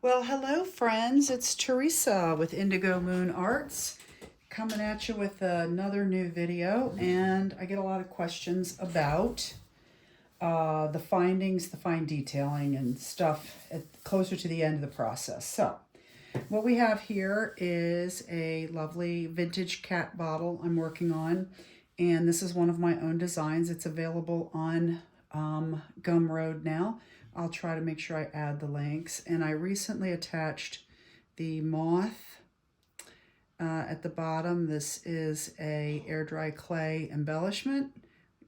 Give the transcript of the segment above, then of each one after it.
Well, hello friends, it's Teresa with Indigo Moon Arts coming at you with another new video, and I get a lot of questions about the findings, the fine detailing and stuff closer to the end of the process. So what we have here is a lovely vintage cat bottle I'm working on, and this is one of my own designs. It's available on Gumroad now. I'll try to make sure I add the links. And I recently attached the moth at the bottom. This is a air dry clay embellishment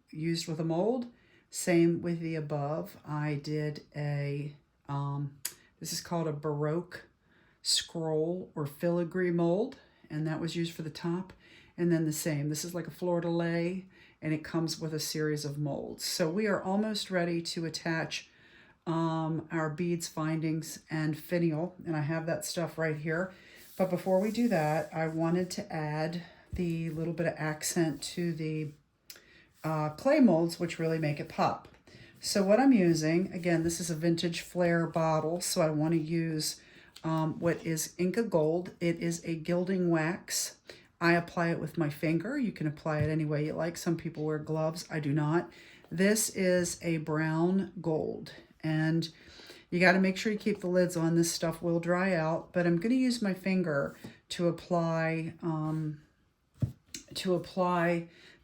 used with a mold. Same with the above. I did a, this is called a Baroque scroll or filigree mold, and that was used for the top. And then the same, this is like a fleur-de-lis, and it comes with a series of molds. So we are almost ready to attach our beads, findings, and finial, and I have that stuff right here. But before we do that, I wanted to add the little bit of accent to the clay molds, which really make it pop. So what I'm using, again, this is a vintage flare bottle, so I want to use what is Inca Gold. It is a gilding wax. I apply it with my finger. You can apply it any way you like. Some people wear gloves. I do not. This is a brown gold, and you got to make sure you keep the lids on. This stuff will dry out, but I'm going to use my finger to apply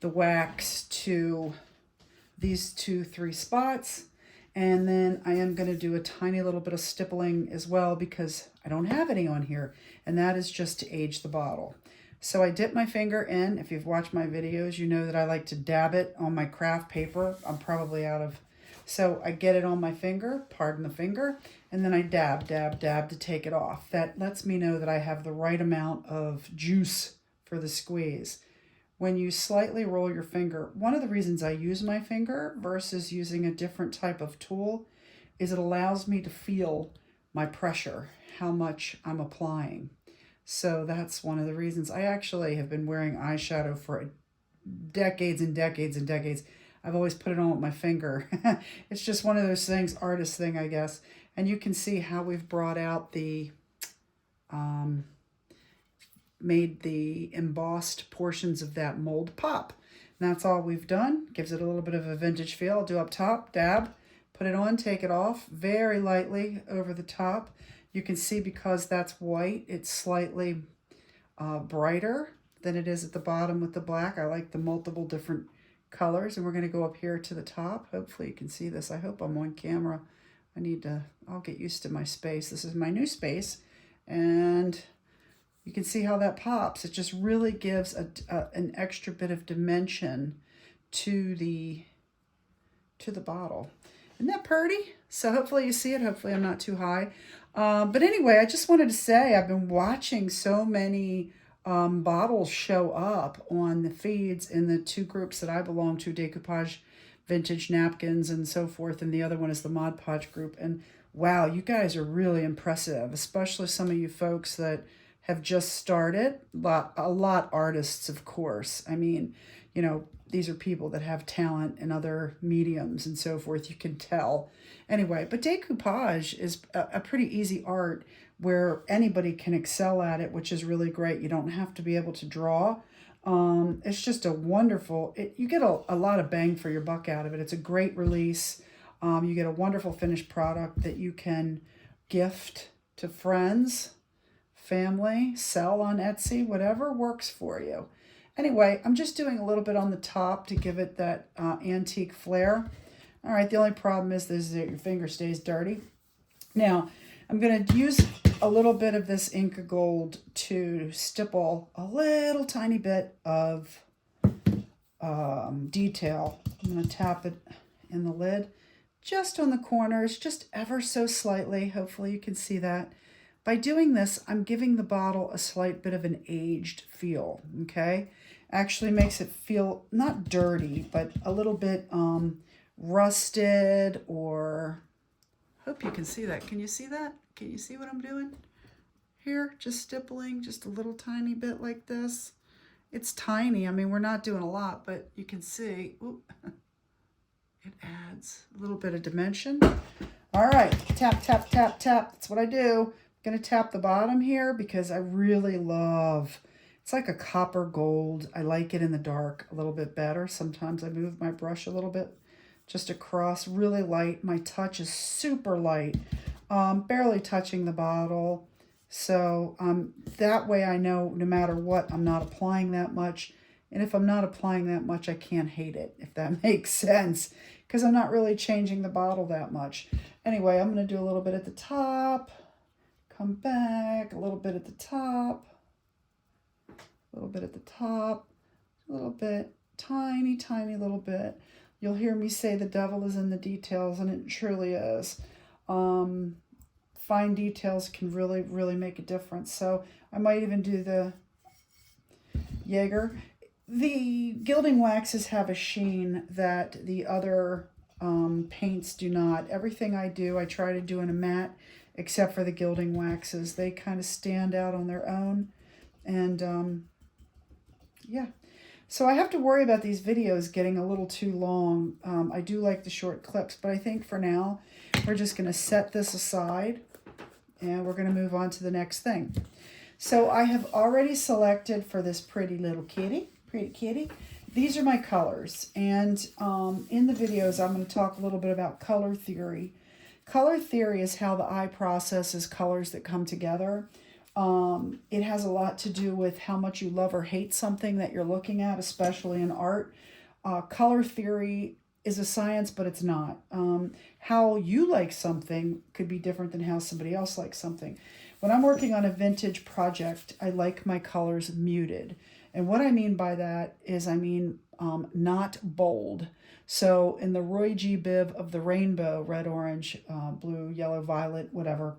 the wax to these 2-3 spots. And then I am going to do a tiny little bit of stippling as well, because I don't have any on here, and that is just to age the bottle. So I dip my finger in. If you've watched my videos, you know that I like to dab it on my craft paper. I'm probably out of, so I get it on my finger, pardon the finger, and then I dab, dab, dab to take it off. That lets me know that I have the right amount of juice for the squeeze. When you slightly roll your finger, one of the reasons I use my finger versus using a different type of tool is it allows me to feel my pressure, how much I'm applying. So that's one of the reasons. I actually have been wearing eyeshadow for decades and decades and decades. I've always put it on with my finger. It's just one of those things, artist thing, I guess. And you can see how we've brought out the, made the embossed portions of that mold pop. And that's all we've done. Gives it a little bit of a vintage feel. I'll do up top, dab, put it on, take it off, very lightly over the top. You can see because that's white, it's slightly brighter than it is at the bottom with the black. I like the multiple different colors, and we're going to go up here to the top. Hopefully you can see this. I hope I'm on camera. I'll get used to my space. This is my new space, and you can see how that pops. It just really gives an extra bit of dimension to the bottle. Isn't that pretty? So hopefully you see it. Hopefully I'm not too high. But anyway, I just wanted to say I've been watching so many bottles show up on the feeds in the two groups that I belong to, Decoupage, Vintage Napkins, and so forth. And the other one is the Mod Podge group. And wow, you guys are really impressive, especially some of you folks that have just started. A lot artists, of course. I mean, you know, these are people that have talent in other mediums and so forth. You can tell. Anyway, but decoupage is a pretty easy art where anybody can excel at it, which is really great. You don't have to be able to draw. It's just a wonderful, you get a lot of bang for your buck out of it. It's a great release. You get a wonderful finished product that you can gift to friends, family, sell on Etsy, whatever works for you. Anyway, I'm just doing a little bit on the top to give it that antique flair. All right, the only problem is that your finger stays dirty. Now, I'm going to use a little bit of this Inca Gold to stipple a little tiny bit of detail. I'm going to tap it in the lid, just on the corners, just ever so slightly. Hopefully you can see that. By doing this, I'm giving the bottle a slight bit of an aged feel, okay? Actually makes it feel not dirty, but a little bit rusted, or hope you can see that. Can you see that? Can you see what I'm doing here? Just stippling just a little tiny bit like this. It's tiny. I mean, we're not doing a lot, but you can see, ooh, it adds a little bit of dimension. All right, tap, tap, tap, tap. That's what I do. Going to tap the bottom here because I really love, it's like a copper gold. I like it in the dark a little bit better. Sometimes I move my brush a little bit just across, really light. My touch is super light, barely touching the bottle. So that way I know no matter what, I'm not applying that much. And if I'm not applying that much, I can't hate it, if that makes sense, because I'm not really changing the bottle that much. Anyway, I'm going to do a little bit at the top, come back, a little bit at the top, a little bit at the top, a little bit, tiny, tiny little bit. You'll hear me say the devil is in the details, and it truly is. Fine details can really, really make a difference. So I might even do the Jaeger. The gilding waxes have a sheen that the other paints do not. Everything I do, I try to do in a matte, except for the gilding waxes. They kind of stand out on their own. And yeah. So I have to worry about these videos getting a little too long. I do like the short clips, but I think for now, we're just going to set this aside. And we're going to move on to the next thing. So I have already selected for this pretty little kitty, these are my colors. And in the videos, I'm going to talk a little bit about color theory. Color theory is how the eye processes colors that come together. It has a lot to do with how much you love or hate something that you're looking at, especially in art. Color theory is a science, but it's not. How you like something could be different than how somebody else likes something. When I'm working on a vintage project, I like my colors muted. And what I mean by that is I mean not bold. So in the Roy G. Biv of the rainbow, red, orange, blue, yellow, violet, whatever,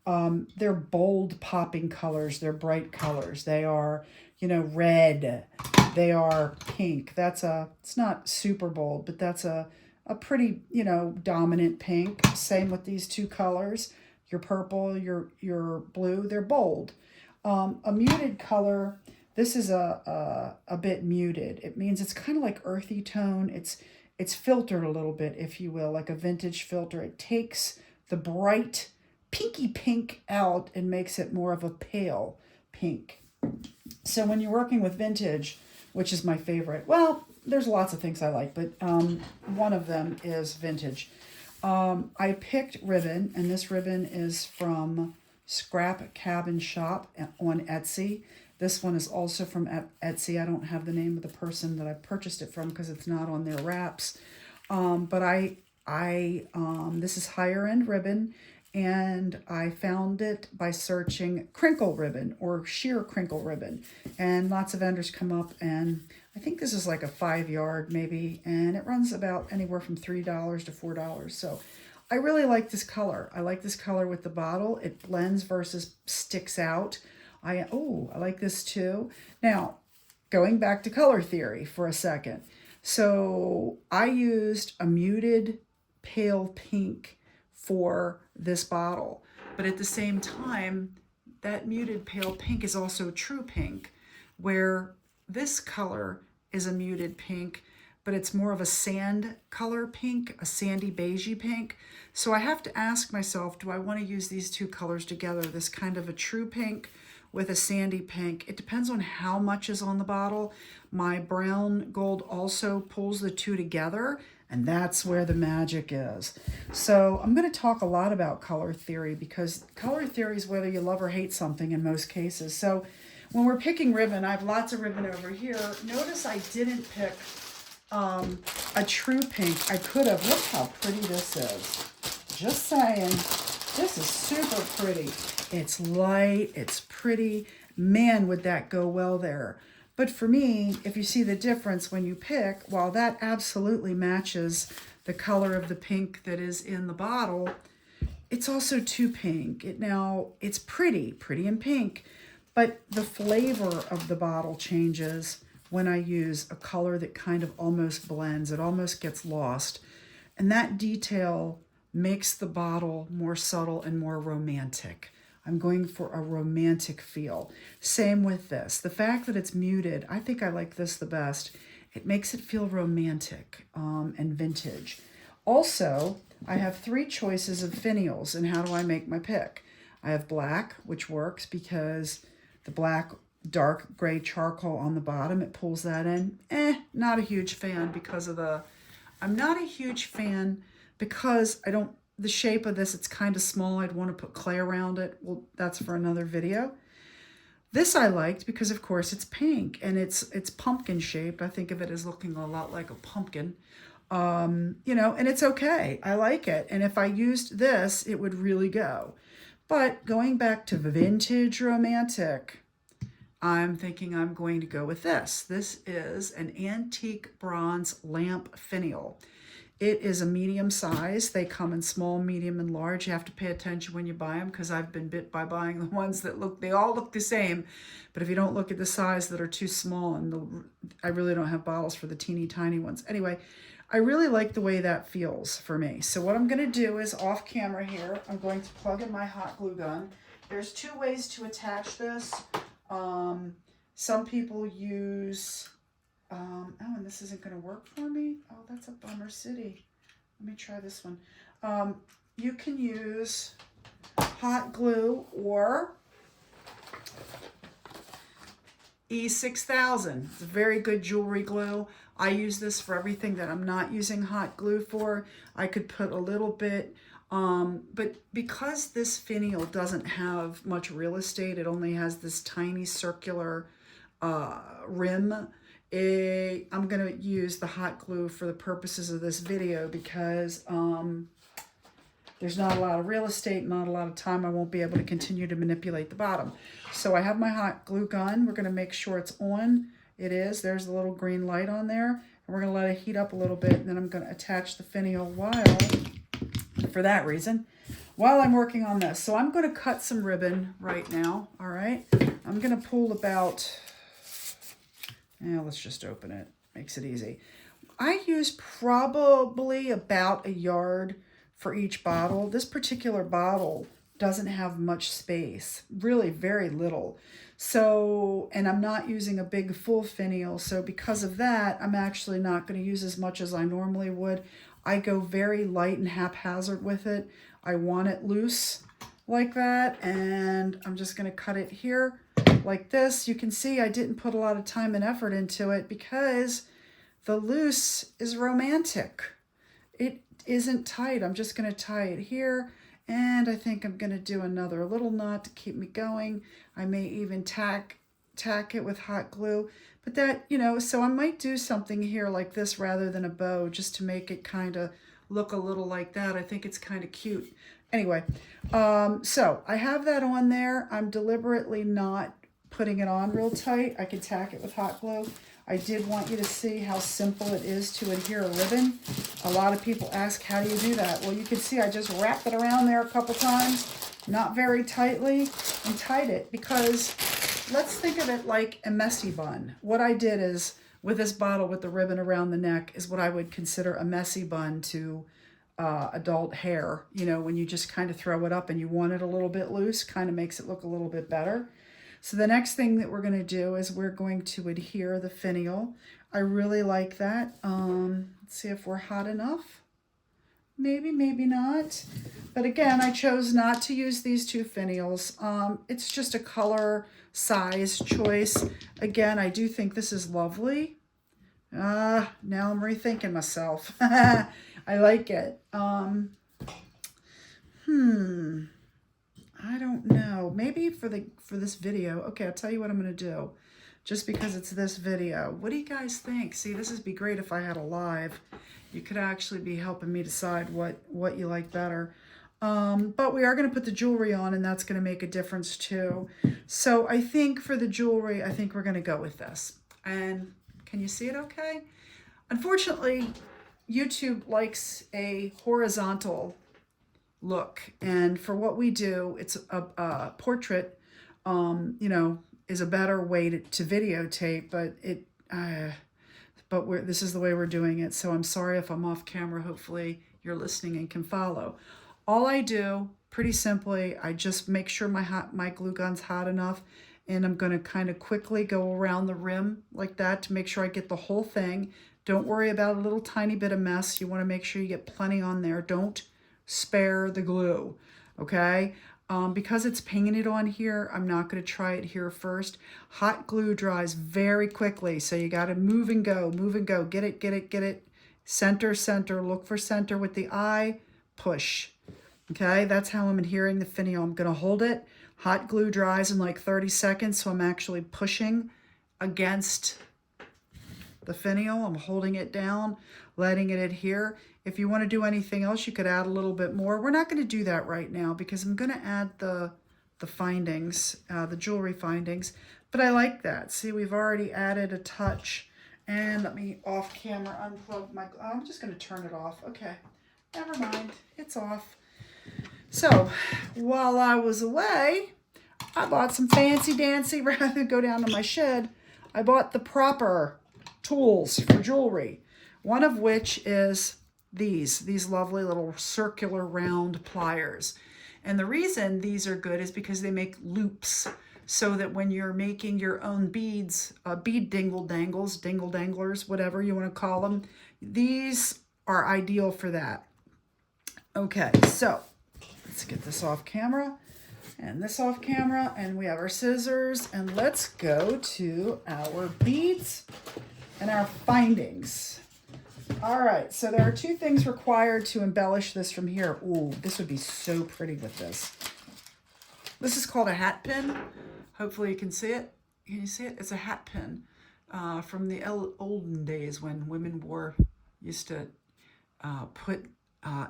they're bold popping colors. They're bright colors. They are, you know, red. They are pink. It's not super bold, but that's a pretty, you know, dominant pink. Same with these two colors. Your purple, your blue, they're bold. A muted color, this is a bit muted. It means it's kind of like earthy tone. It's filtered a little bit, if you will, like a vintage filter. It takes the bright pinky pink out and makes it more of a pale pink. So when you're working with vintage, which is my favorite, well, there's lots of things I like, but one of them is vintage. I picked ribbon, and this ribbon is from Scrap Cabin Shop on Etsy. This one is also from Etsy. I don't have the name of the person that I purchased it from because it's not on their wraps. But this is higher end ribbon, and I found it by searching crinkle ribbon or sheer crinkle ribbon. And lots of vendors come up, and I think this is like a 5-yard maybe, and it runs about anywhere from $3 to $4. So I really like this color. I like this color with the bottle. It blends versus sticks out. I like this too. Now, going back to color theory for a second. So I used a muted pale pink for this bottle, but at the same time, that muted pale pink is also true pink, where this color is a muted pink, but it's more of a sand color pink, a sandy beigey pink. So I have to ask myself, do I want to use these two colors together, this kind of a true pink with a sandy pink? It depends on how much is on the bottle. My brown gold also pulls the two together, and that's where the magic is. So I'm going to talk a lot about color theory, because color theory is whether you love or hate something in most cases. So when we're picking ribbon, I have lots of ribbon over here. Notice I didn't pick a true pink. I could have. Look how pretty this is. Just saying. This is super pretty. It's light. It's pretty. Man, would that go well there. But for me, if you see the difference when you pick, while that absolutely matches the color of the pink that is in the bottle, it's also too pink. It's pretty in pink, but the flavor of the bottle changes when I use a color that kind of almost blends. It almost gets lost. And that detail makes the bottle more subtle and more romantic. I'm going for a romantic feel. Same with this. The fact that it's muted, I think I like this the best. It makes it feel romantic and vintage. Also, I have 3 choices of finials, and how do I make my pick? I have black, which works because the black dark gray charcoal on the bottom, it pulls that in. Not a huge fan because of I'm not a huge fan because the shape of this, it's kind of small. I'd want to put clay around it. Well, that's for another video. This I liked because, of course, it's pink and it's pumpkin shaped. I think of it as looking a lot like a pumpkin. You know, and it's okay. I like it. And if I used this, it would really go. But going back to vintage romantic, I'm thinking I'm going to go with this. This is an antique bronze lamp finial. It is a medium size. They come in small, medium, and large. You have to pay attention when you buy them because I've been bit by buying the ones that they all look the same. But if you don't look at the size that are too small, and I really don't have bottles for the teeny tiny ones. Anyway, I really like the way that feels for me. So what I'm going to do is off camera here, I'm going to plug in my hot glue gun. There's two ways to attach this. Some people use, oh, and this isn't going to work for me. Oh, that's a bummer city. Let me try this one. You can use hot glue or E6000. It's a very good jewelry glue. I use this for everything that I'm not using hot glue for. I could put a little bit, but because this finial doesn't have much real estate, it only has this tiny circular rim. I'm going to use the hot glue for the purposes of this video because there's not a lot of real estate, not a lot of time. I won't be able to continue to manipulate the bottom. So I have my hot glue gun. We're going to make sure it's on. It is. There's the little green light on there. And we're going to let it heat up a little bit. And then I'm going to attach the finial for that reason, while I'm working on this. So I'm going to cut some ribbon right now. All right. I'm going to pull about, let's just open it. Makes it easy. I use probably about 1 yard for each bottle. This particular bottle doesn't have much space, really very little. So, and I'm not using a big full finial. So because of that, I'm actually not going to use as much as I normally would. I go very light and haphazard with it. I want it loose like that. And I'm just going to cut it here like this. You can see I didn't put a lot of time and effort into it because the loose is romantic. It isn't tight. I'm just going to tie it here. And I think I'm going to do another little knot to keep me going. I may even tack it with hot glue. But that, so I might do something here like this rather than a bow just to make it kind of look a little like that. I think it's kind of cute. Anyway, so I have that on there. I'm deliberately not putting it on real tight. I can tack it with hot glue. I did want you to see how simple it is to adhere a ribbon. A lot of people ask, how do you do that? Well, you can see I just wrapped it around there a couple times, not very tightly, and tied it because let's think of it like a messy bun. What I did is, with this bottle with the ribbon around the neck, is what I would consider a messy bun to adult hair. When you just kind of throw it up and you want it a little bit loose, kind of makes it look a little bit better. So the next thing that we're going to do is we're going to adhere the finial. I really like that. Let's see if we're hot enough. Maybe, maybe not. But again, I chose not to use these two finials. It's just a color size choice. Again, I do think this is lovely. Now I'm rethinking myself. I like it. I don't know. Maybe for this video. Okay, I'll tell you what I'm going to do. Just because it's this video. What do you guys think? See, this would be great if I had a live. You could actually be helping me decide what you like better. But we are going to put the jewelry on, and that's going to make a difference too. So I think for the jewelry, I think we're going to go with this. And can you see it okay? Unfortunately, YouTube likes a horizontal look, and for what we do, it's a portrait, is a better way to videotape, but this is the way we're doing it. So I'm sorry if I'm off camera. Hopefully you're listening and can follow. All I do, pretty simply, I just make sure my glue gun's hot enough, and I'm going to kind of quickly go around the rim like that to make sure I get the whole thing. Don't worry about a little tiny bit of mess. You want to make sure you get plenty on there. Don't spare the glue, okay? Because it's painted on here, I'm not going to try it here first. Hot glue dries very quickly, so you got to move and go, move and go. Get it, get it, get it. Center, center. Look for center with the eye. Push. Okay, that's how I'm adhering the finial. I'm going to hold it. Hot glue dries in like 30 seconds, so I'm actually pushing against the finial. I'm holding it down, letting it adhere. If you want to do anything else, you could add a little bit more. We're not going to do that right now because I'm going to add the findings, the jewelry findings. But I like that. See, we've already added a touch. And let me off camera unplug my, I'm just going to turn it off. Okay, never mind. It's off. So while I was away, I bought some fancy dancy, rather than go down to my shed, I bought the proper tools for jewelry. One of which is these lovely little circular round pliers. And the reason these are good is because they make loops so that when you're making your own beads, bead dingle-danglers, whatever you want to call them, these are ideal for that. Okay, so let's get this off camera and this off camera, and we have our scissors, and let's go to our beads and our findings. All right, so there are two things required to embellish this from here. Ooh, this would be so pretty with this. This is called a hat pin. Hopefully you can see it. Can you see it? It's a hat pin from the olden days when women used to put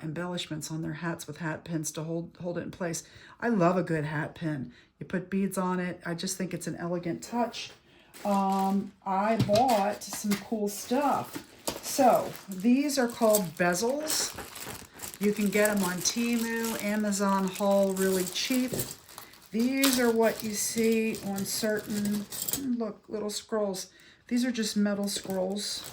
embellishments on their hats with hat pins to hold it in place. I love a good hat pin. You put beads on it. I just think it's an elegant touch. I bought some cool stuff. So these are called bezels. You can get them on Temu, Amazon haul, really cheap. These are what you see on certain, look, little scrolls. These are just metal scrolls.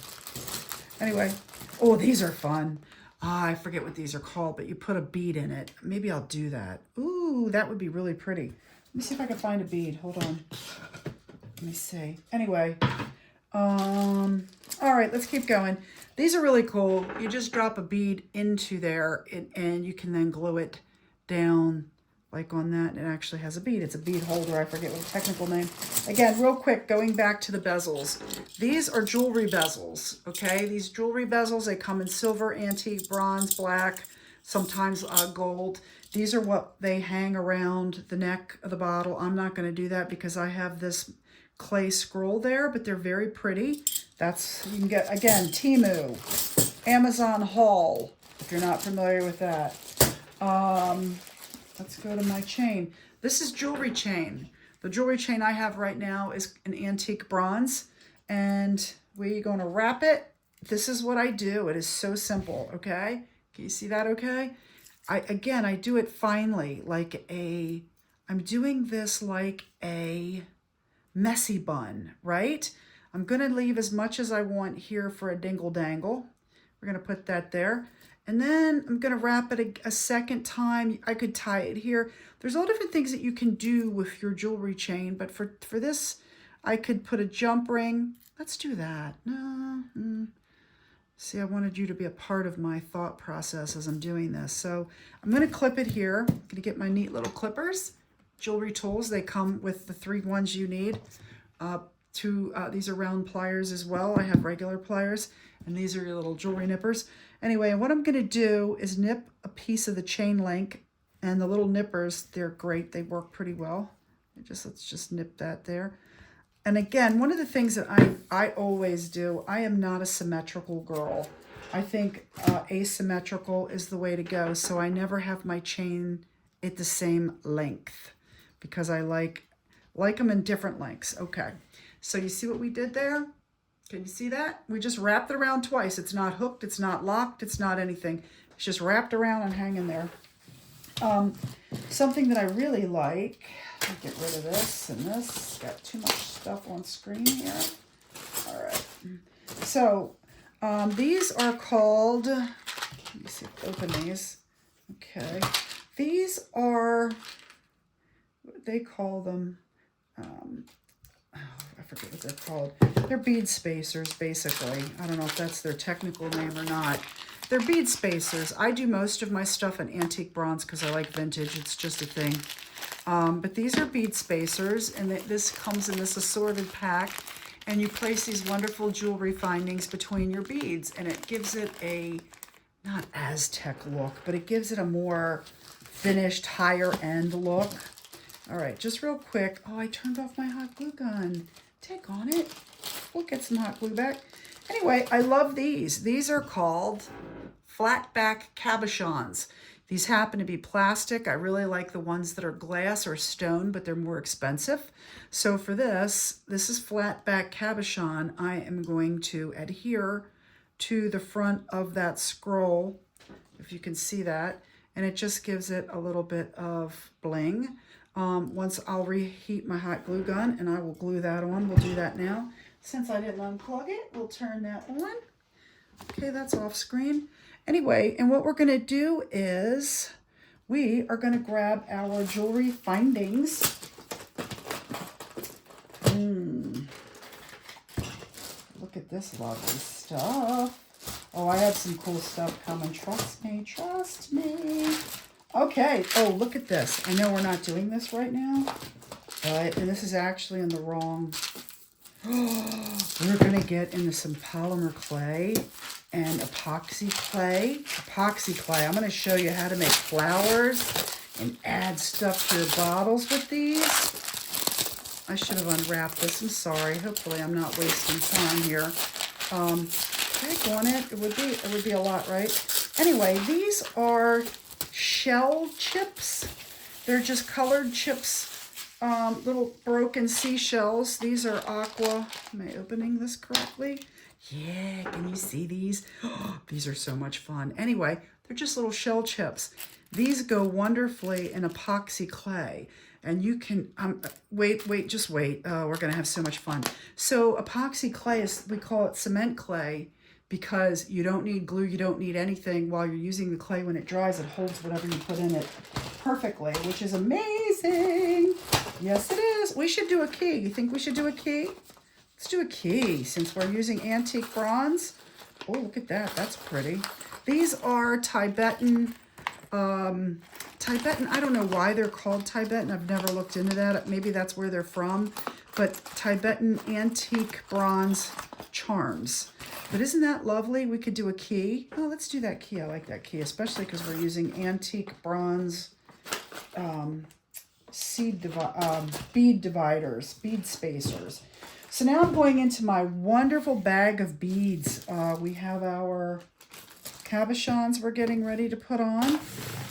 Anyway, oh, these are fun. I forget what these are called, but you put a bead in it. Maybe I'll do that. Ooh, that would be really pretty. Let me see if I can find a bead. Hold on. Let me see. Anyway, all right, let's keep going. These are really cool. You just drop a bead into there and you can then glue it down like on that. It actually has a bead. It's a bead holder. I forget what the technical name. Again, real quick, going back to the bezels. These are jewelry bezels, okay? These jewelry bezels, they come in silver, antique, bronze, black, sometimes gold. These are what they hang around the neck of the bottle. I'm not going to do that because I have this clay scroll there, but they're very pretty. That's, you can get, again, Temu, Amazon haul, if you're not familiar with that. Let's go to my chain. This is jewelry chain. The jewelry chain I have right now is an antique bronze, and we're going to wrap it. This is what I do. It is so simple, okay? Can you see that okay? I do it finely, I'm doing this like a messy bun, right? I'm going to leave as much as I want here for a dingle dangle. We're going to put that there. And then I'm going to wrap it a second time. I could tie it here. There's all different things that you can do with your jewelry chain, but for this, I could put a jump ring. Let's do that. No. See, I wanted you to be a part of my thought process as I'm doing this. So I'm going to clip it here. I'm going to get my neat little clippers. Jewelry tools, they come with the 3 ones you need. These are round pliers as well. I have regular pliers, and these are your little jewelry nippers. Anyway, what I'm going to do is nip a piece of the chain link, and the little nippers, they're great. They work pretty well. Let's just nip that there. And again, one of the things that I always do, I am not a symmetrical girl. I think asymmetrical is the way to go. So I never have my chain at the same length because I like them in different lengths. Okay, so you see what we did there? Can you see that? We just wrapped it around twice. It's not hooked, it's not locked, it's not anything. It's just wrapped around and hanging there. Something that I really like, I'll get rid of this and this. Got too much stuff on screen here. All right. So these are called, let me see if I open these. Okay. These are, what they call them, I forget what they're called. They're bead spacers, basically. I don't know if that's their technical name or not. They're bead spacers. I do most of my stuff in antique bronze because I like vintage. It's just a thing. But these are bead spacers, and this comes in this assorted pack. And you place these wonderful jewelry findings between your beads, and it gives it a, not Aztec look, but it gives it a more finished, higher end look. All right, just real quick. Oh, I turned off my hot glue gun. Take on it. We'll get some hot glue back. Anyway, I love these. These are called flat back cabochons. These happen to be plastic. I really like the ones that are glass or stone, but they're more expensive. So for this is flat back cabochon. I am going to adhere to the front of that scroll, if you can see that, and it just gives it a little bit of bling. Once I'll reheat my hot glue gun and I will glue that on. We'll do that now. Since I didn't unplug it, we'll turn that on. Okay, that's off screen. Anyway, and what we're going to do is we are going to grab our jewelry findings. Look at this lovely stuff. Oh, I have some cool stuff coming. Trust me, trust me. Okay. Oh, look at this. I know we're not doing this right now, but, and this is actually in the wrong. We're going to get into some polymer clay and epoxy clay. Epoxy clay. I'm going to show you how to make flowers and add stuff to your bottles with these. I should have unwrapped this. I'm sorry. Hopefully I'm not wasting time here. Take on it. It would be a lot, right? Anyway, these are shell chips. They're just colored chips. Little broken seashells. These are aqua. Am I opening this correctly? Yeah, can you see these? Oh, these are so much fun. Anyway, they're just little shell chips. These go wonderfully in epoxy clay. And you can, just wait. Oh, we're going to have so much fun. So epoxy clay is, we call it cement clay because you don't need glue, you don't need anything. While you're using the clay, when it dries, it holds whatever you put in it perfectly, which is amazing. Yes, it is. We should do a key. You think we should do a key? Let's do a key since we're using antique bronze. Oh, look at that. That's pretty. These are Tibetan, I don't know why they're called Tibetan. I've never looked into that. Maybe that's where they're from. But Tibetan antique bronze charms. But isn't that lovely? We could do a key. Oh, let's do that key. I like that key, especially because we're using antique bronze bead dividers, bead spacers. So now I'm going into my wonderful bag of beads. We have our cabochons we're getting ready to put on.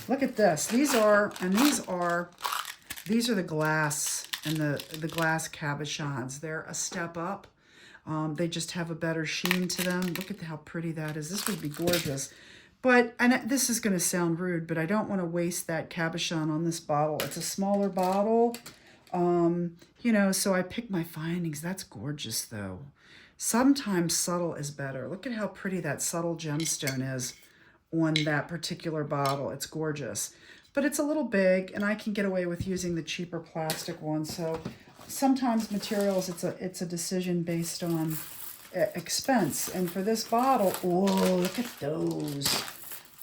Look at this. These are the glass and the glass cabochons. They're a step up. They just have a better sheen to them. Look at how pretty that is. This would be gorgeous. But, and this is going to sound rude, but I don't want to waste that cabochon on this bottle. It's a smaller bottle. You know, so I pick my findings. That's gorgeous, though. Sometimes subtle is better. Look at how pretty that subtle gemstone is on that particular bottle. It's gorgeous. But it's a little big, and I can get away with using the cheaper plastic one. So sometimes materials, it's a decision based on expense. And for this bottle, oh, look at those.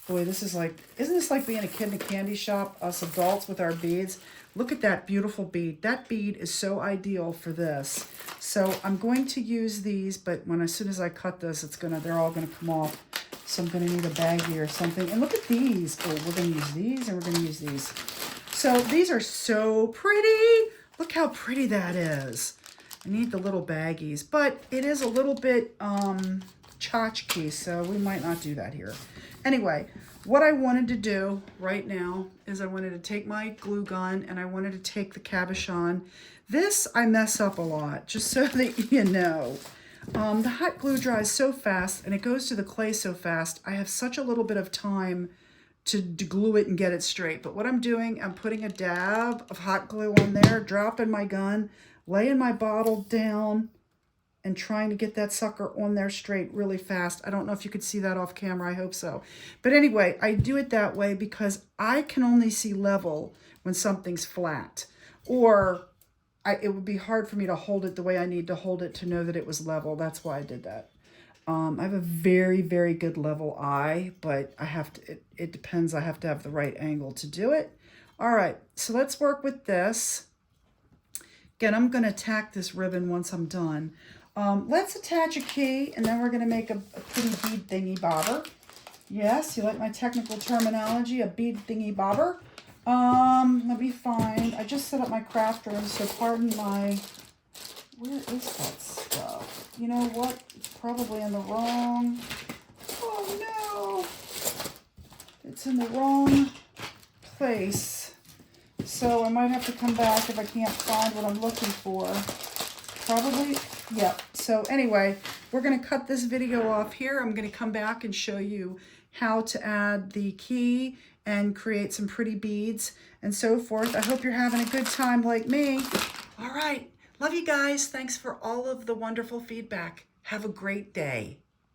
Boy, this is like, isn't this like being a kid in a candy shop, us adults with our beads? Look at that beautiful bead. That bead is so ideal for this. So I'm going to use these, but as soon as I cut this, they're all gonna come off. So I'm gonna need a baggie or something. And look at these. Oh, we're gonna use these and we're gonna use these. So these are so pretty. Look how pretty that is. I need the little baggies, but it is a little bit tchotchke, so we might not do that here. Anyway, what I wanted to do right now is I wanted to take my glue gun and I wanted to take the cabochon. This I mess up a lot, just so that you know. The hot glue dries so fast and it goes to the clay so fast. I have such a little bit of time to glue it and get it straight. But what I'm doing, I'm putting a dab of hot glue on there, dropping my gun, laying my bottle down, and trying to get that sucker on there straight really fast. I don't know if you could see that off camera. I hope so. But anyway, I do it that way because I can only see level when something's flat. Or it would be hard for me to hold it the way I need to hold it to know that it was level. That's why I did that. I have a very, very good level eye, but I have to, it depends. I have to have the right angle to do it. All right, so let's work with this. Again, I'm going to tack this ribbon once I'm done. Let's attach a key, and then we're going to make a pretty bead thingy bobber. Yes, you like my technical terminology, a bead thingy bobber. Let me find, I just set up my craft room, so pardon my, where is that stuff? You know what? It's probably in the wrong, oh no! It's in the wrong place. So I might have to come back if I can't find what I'm looking for. Probably, yep. So anyway, we're gonna cut this video off here. I'm gonna come back and show you how to add the key and create some pretty beads and so forth. I hope you're having a good time like me. All right, love you guys. Thanks for all of the wonderful feedback. Have a great day.